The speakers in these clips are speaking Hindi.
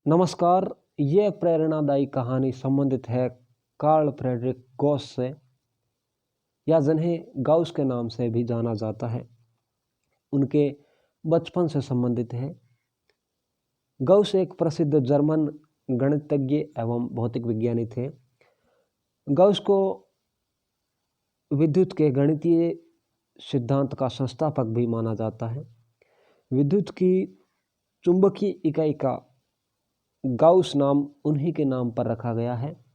नमस्कार। ये प्रेरणादायी कहानी संबंधित है कार्ल फ्रेडरिक गॉस से, या जिन्हें गाउस के नाम से भी जाना जाता है। उनके बचपन से संबंधित है। गाउस एक प्रसिद्ध जर्मन गणितज्ञ एवं भौतिक विज्ञानी थे। गाउस को विद्युत के गणितीय सिद्धांत का संस्थापक भी माना जाता है। विद्युत की चुंबकीय इकाई का गाउस नाम उन्हीं के नाम पर रखा गया है।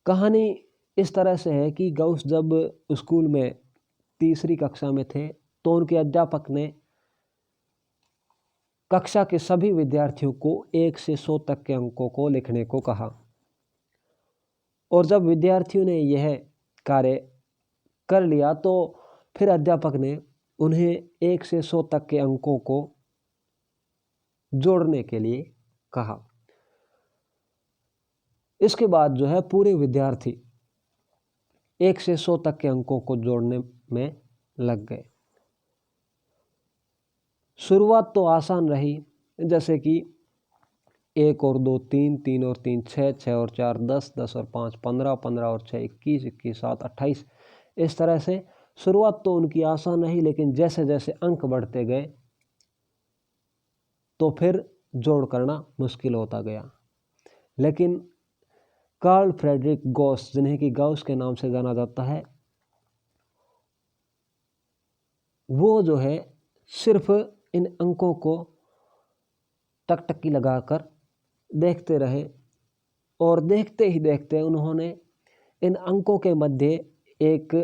कहानी इस तरह से है कि गाउस जब स्कूल में तीसरी कक्षा में थे तो उनके अध्यापक ने कक्षा के सभी विद्यार्थियों को 1 से 100 तक के अंकों को लिखने को कहा, और जब विद्यार्थियों ने यह कार्य कर लिया तो फिर अध्यापक ने उन्हें 1 से 100 तक के अंकों को जोड़ने के लिए कहा। इसके बाद जो है पूरे विद्यार्थी 1 से 100 तक के अंकों को जोड़ने में लग गए। शुरुआत तो आसान रही, जैसे कि 1 और 2 3, 3 और 3 6, 6 और 4 10, 10 और 5 15, 15 और 6 21, 21 7 28। इस तरह से शुरुआत तो उनकी आसान रही, लेकिन जैसे जैसे अंक बढ़ते गए तो फिर जोड़ करना मुश्किल होता गया। लेकिन कार्ल फ्रेडरिक गॉस, जिन्हें कि गाउस के नाम से जाना जाता है, वो जो है सिर्फ इन अंकों को टकटकी लगाकर देखते रहे, और देखते ही देखते उन्होंने इन अंकों के मध्य एक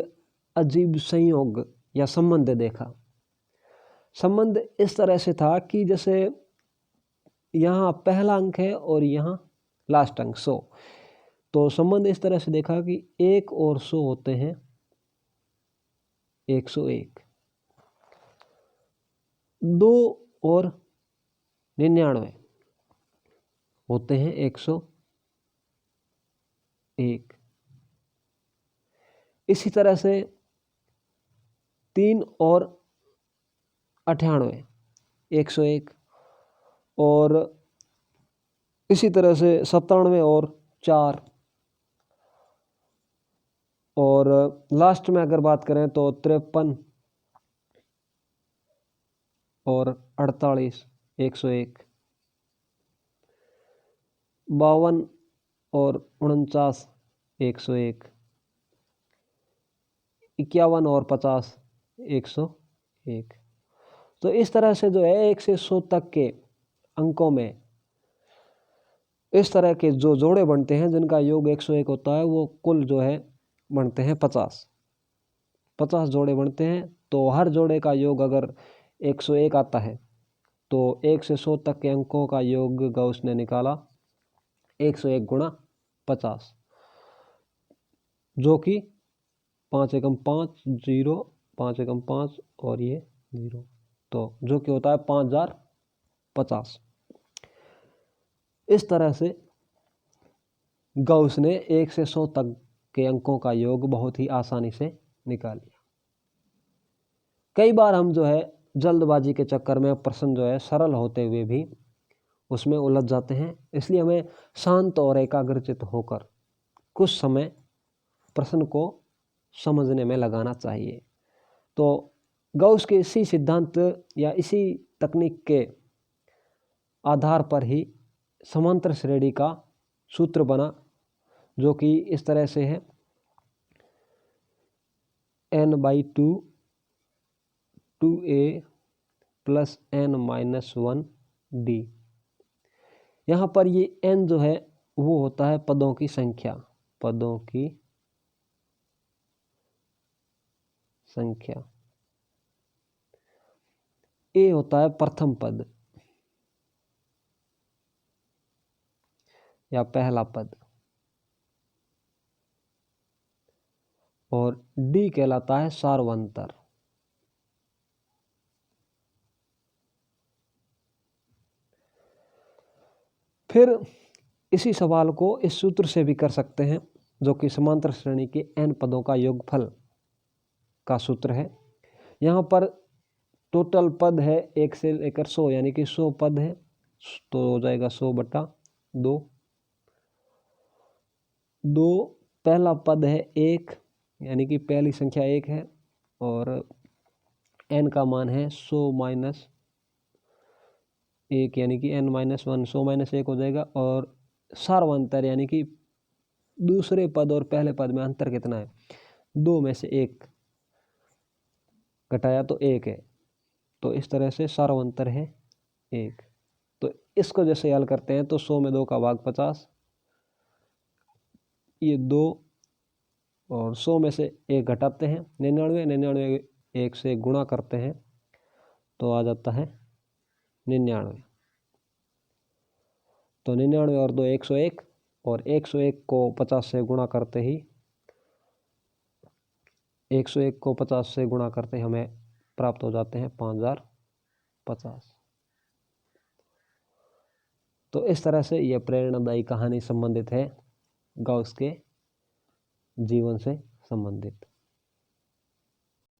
अजीब संयोग या संबंध देखा। संबंध इस तरह से था कि जैसे यहाँ पहला अंक है और यहाँ लास्ट अंक 100, तो संबंध इस तरह से देखा कि 1 और 100 होते हैं 101, 2 और 99 होते हैं 101। इसी तरह से 3 और 98 101, और इसी तरह से 97 और 4, और लास्ट में अगर बात करें तो 53 और 48 101, 52 और 49 101, 51 और 50 101। तो इस तरह से जो है 1 से 100 तक के अंकों में इस तरह के जो जोड़े बनते हैं जिनका योग 101 होता है, वो कुल जो है बनते हैं 50 जोड़े बनते हैं। तो हर जोड़े का योग अगर 101 आता है तो 1 से 100 तक के अंकों का योग गाउस ने निकाला 101 गुणा 50, जो कि 5 एकम 5 0, 5 एकम 5 और ये 0, तो जो कि होता है 5050। इस तरह से गाउस ने 1 से 100 तक के अंकों का योग बहुत ही आसानी से निकाल लिया। कई बार हम जो है जल्दबाजी के चक्कर में प्रश्न जो है सरल होते हुए भी उसमें उलझ जाते हैं, इसलिए हमें शांत और एकाग्रचित होकर कुछ समय प्रश्न को समझने में लगाना चाहिए। तो गाउस के इसी सिद्धांत या इसी तकनीक के आधार पर ही समांतर श्रेणी का सूत्र बना, जो कि इस तरह से है n/2 2a + n-1 d। यहाँ पर ये n जो है वो होता है पदों की संख्या, a होता है प्रथम पद या पहला पद, और d कहलाता है सार्वंतर। फिर इसी सवाल को इस सूत्र से भी कर सकते हैं, जो कि समांतर श्रेणी के n पदों का योगफल का सूत्र है। यहाँ पर टोटल पद है 1 से लेकर 100, यानी कि 100 पद है, तो हो जाएगा 100/2। 2 पहला पद है 1, यानी कि पहली संख्या 1 है, और n का मान है 100 माइनस 1, यानी कि n-1, 100 माइनस 1 हो जाएगा। और सार्वंतर यानी कि दूसरे पद और पहले पद में अंतर कितना है, 2 में से 1 घटाया तो 1 है, तो इस तरह से सार्वंतर है 1। तो इसको जैसे हल करते हैं तो 100 में 2 का भाग 50, ये 2, और 100 में से 1 घटाते हैं 99, 99 1 से गुणा करते हैं तो आ जाता है 99। तो 99 और 2 101, और 101 को 50 से गुणा करते ही 101 को 50 से गुणा करते ही हमें प्राप्त हो जाते हैं 5050। तो इस तरह से यह प्रेरणादायी कहानी संबंधित है गॉस के जीवन से संबंधित।